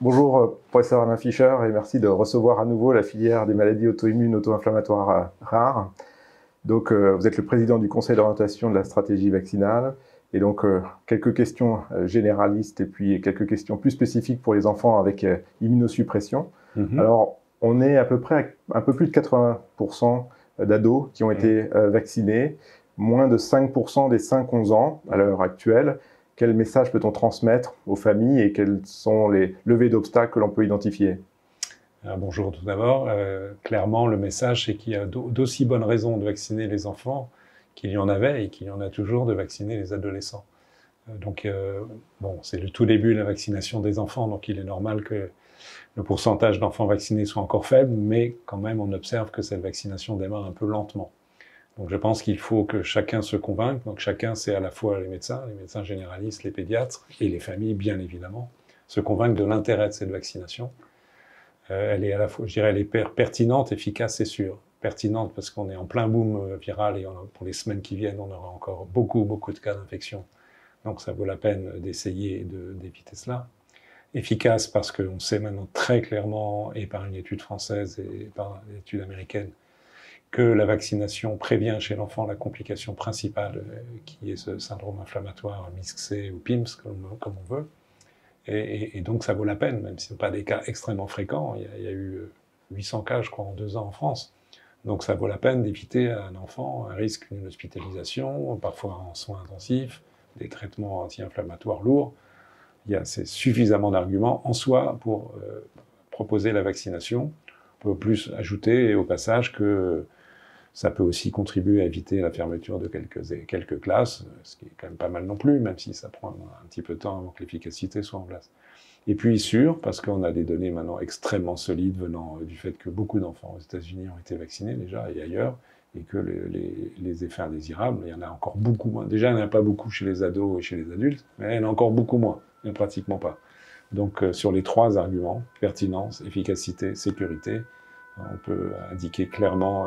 Bonjour, professeur Alain Fischer, et merci de recevoir à nouveau la filière des maladies auto-immunes auto-inflammatoires rares. Donc, vous êtes le président du conseil d'orientation de la stratégie vaccinale. Et donc, quelques questions généralistes et puis quelques questions plus spécifiques pour les enfants avec immunosuppression. Alors, on est à peu près à un peu plus de 80% d'ados qui ont été vaccinés, moins de 5% des 5-11 ans à l'heure actuelle. Quel message peut-on transmettre aux familles et quelles sont les levées d'obstacles que l'on peut identifier? Bonjour tout d'abord. Clairement, le message, c'est qu'il y a d'aussi bonnes raisons de vacciner les enfants qu'il y en avait et qu'il y en a toujours de vacciner les adolescents. Bon, c'est le tout début de la vaccination des enfants, donc il est normal que le pourcentage d'enfants vaccinés soit encore faible, mais quand même, on observe que cette vaccination démarre un peu lentement. Donc je pense qu'il faut que chacun se convainque. Donc chacun, c'est à la fois les médecins généralistes, les pédiatres et les familles, bien évidemment, se convaincre de l'intérêt de cette vaccination. Elle est à la fois, je dirais, elle est pertinente, efficace, c'est sûr. Pertinente parce qu'on est en plein boom viral et pour les semaines qui viennent, on aura encore beaucoup de cas d'infection. Donc ça vaut la peine d'essayer d'éviter cela. Efficace parce qu'on sait maintenant très clairement, et par une étude française et par une étude américaine, que la vaccination prévient chez l'enfant la complication principale qui est ce syndrome inflammatoire MIS-C ou PIMS, comme on veut. Et donc ça vaut la peine, même si ce ne sont pas des cas extrêmement fréquents. Il y a eu 800 cas, je crois, en 2 ans en France. Donc ça vaut la peine d'éviter à un enfant un risque d'une hospitalisation, parfois en soins intensifs, des traitements anti-inflammatoires lourds. C'est suffisamment d'arguments en soi pour proposer la vaccination. On peut plus ajouter au passage que ça peut aussi contribuer à éviter la fermeture de quelques classes, ce qui est quand même pas mal non plus, même si ça prend un petit peu de temps avant que l'efficacité soit en place. Et puis sûr, parce qu'on a des données maintenant extrêmement solides venant du fait que beaucoup d'enfants aux États-Unis ont été vaccinés déjà et ailleurs, et que les effets indésirables, il y en a encore beaucoup moins. Déjà, il n'y en a pas beaucoup chez les ados et chez les adultes, mais il y en a encore beaucoup moins, il n'y en a pratiquement pas. Donc sur les 3 arguments, pertinence, efficacité, sécurité, on peut indiquer clairement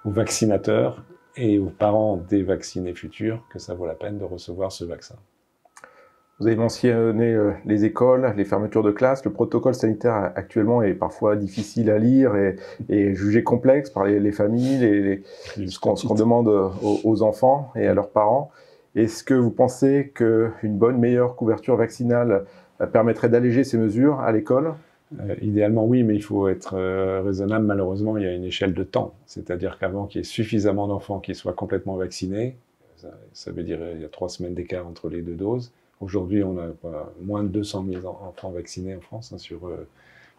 aux vaccinateurs et aux parents des vaccinés futurs que ça vaut la peine de recevoir ce vaccin. Vous avez mentionné les écoles, les fermetures de classes. Le protocole sanitaire actuellement est parfois difficile à lire et jugé complexe par les familles, ce qu'on demande aux enfants et à leurs parents. Est-ce que vous pensez qu'une meilleure couverture vaccinale permettrait d'alléger ces mesures à l'école ? Idéalement, oui, mais il faut être raisonnable. Malheureusement, il y a une échelle de temps. C'est-à-dire qu'avant qu'il y ait suffisamment d'enfants qui soient complètement vaccinés, ça veut dire il y a 3 semaines d'écart entre les 2 doses. Aujourd'hui, on a moins de 200 000 enfants vaccinés en France, sur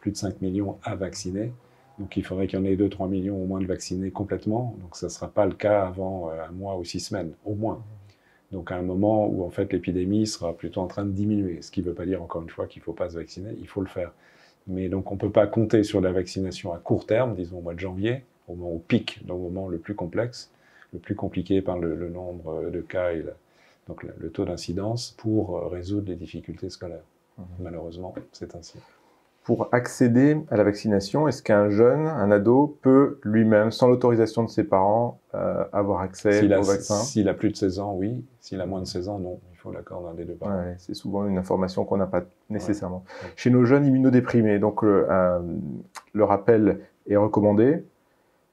plus de 5 millions à vacciner. Donc il faudrait qu'il y en ait 2-3 millions au moins de vaccinés complètement. Donc ça ne sera pas le cas avant 1 mois ou 6 semaines, au moins. Donc à un moment où en fait l'épidémie sera plutôt en train de diminuer. Ce qui ne veut pas dire encore une fois qu'il ne faut pas se vacciner, il faut le faire. Mais donc on ne peut pas compter sur la vaccination à court terme, disons au mois de janvier, au moment où pic, au moment le plus complexe, le plus compliqué par le nombre de cas et donc le taux d'incidence pour résoudre les difficultés scolaires. Malheureusement, c'est ainsi. Pour accéder à la vaccination, est-ce qu'un jeune, un ado, peut lui-même, sans l'autorisation de ses parents, avoir accès au vaccin? S'il a plus de 16 ans, oui. S'il a moins de 16 ans, non. Il faut l'accord d'un des 2 parents. Ouais, c'est souvent une information qu'on n'a pas nécessairement. Ouais. Chez nos jeunes immunodéprimés, donc le rappel est recommandé.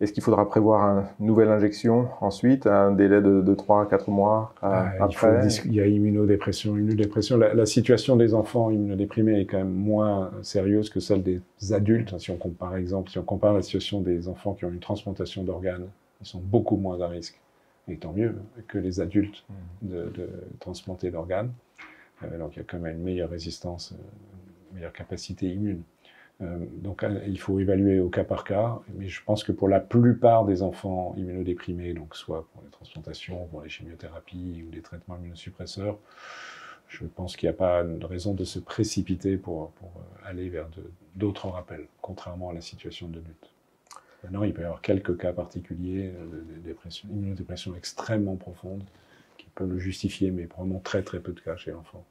Est-ce qu'il faudra prévoir une nouvelle injection ensuite, un délai de 3 à 4 mois après? Il y a immunodépression. La situation des enfants immunodéprimés est quand même moins sérieuse que celle des adultes. Si on compare, par exemple, la situation des enfants qui ont une transplantation d'organes, ils sont beaucoup moins à risque, et tant mieux, que les adultes de transplanter d'organes. Donc il y a quand même une meilleure résistance, une meilleure capacité immune. Donc il faut évaluer au cas par cas, mais je pense que pour la plupart des enfants immunodéprimés, donc soit pour les transplantations, pour les chimiothérapies ou les traitements immunosuppresseurs, je pense qu'il n'y a pas de raison de se précipiter pour aller vers d'autres rappels, contrairement à la situation de l'adulte. Maintenant, il peut y avoir quelques cas particuliers d'immunodépression extrêmement profonde qui peuvent le justifier, mais probablement très peu de cas chez l'enfant.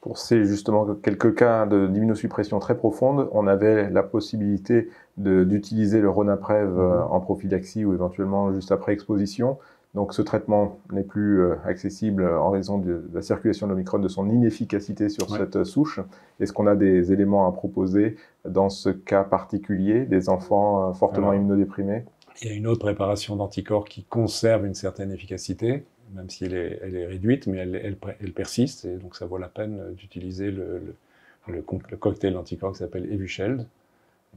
Pour ces justement quelques cas d'immunosuppression très profonde, on avait la possibilité d'utiliser le Ronapreve en prophylaxie ou éventuellement juste après exposition. Donc ce traitement n'est plus accessible en raison de la circulation de l'Omicron, de son inefficacité sur cette souche. Est-ce qu'on a des éléments à proposer dans ce cas particulier des enfants fortement immunodéprimés? Il y a une autre préparation d'anticorps qui conserve une certaine efficacité, même si elle est réduite, mais elle persiste, et donc ça vaut la peine d'utiliser le cocktail d'anticorps qui s'appelle Evusheld,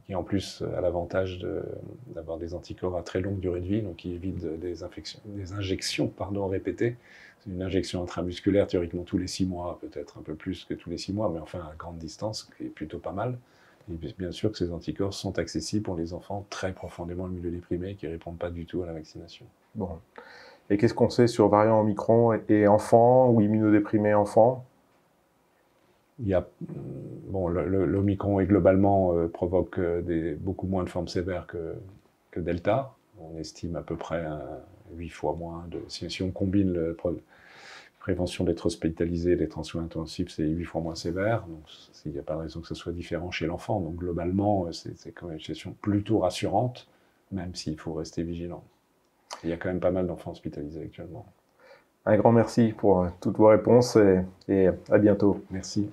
qui en plus a l'avantage d'avoir des anticorps à très longue durée de vie, donc qui évite des injections répétées. C'est une injection intramusculaire théoriquement tous les 6 mois, peut-être un peu plus que tous les 6 mois, mais enfin à grande distance, qui est plutôt pas mal. Et bien sûr que ces anticorps sont accessibles pour les enfants très profondément immunodéprimés qui ne répondent pas du tout à la vaccination. Bon. Et qu'est-ce qu'on sait sur variant Omicron et enfants ou immunodéprimés enfants? Il y a, bon, l'Omicron globalement provoque beaucoup moins de formes sévères que Delta. On estime à peu près 8 fois moins. Si on combine la prévention d'être hospitalisé, d'être en soins intensifs, c'est 8 fois moins sévère. Donc il n'y a pas de raison que ce soit différent chez l'enfant. Donc globalement, c'est quand même une situation plutôt rassurante, même s'il faut rester vigilant. Il y a quand même pas mal d'enfants hospitalisés actuellement. Un grand merci pour toutes vos réponses et à bientôt. Merci.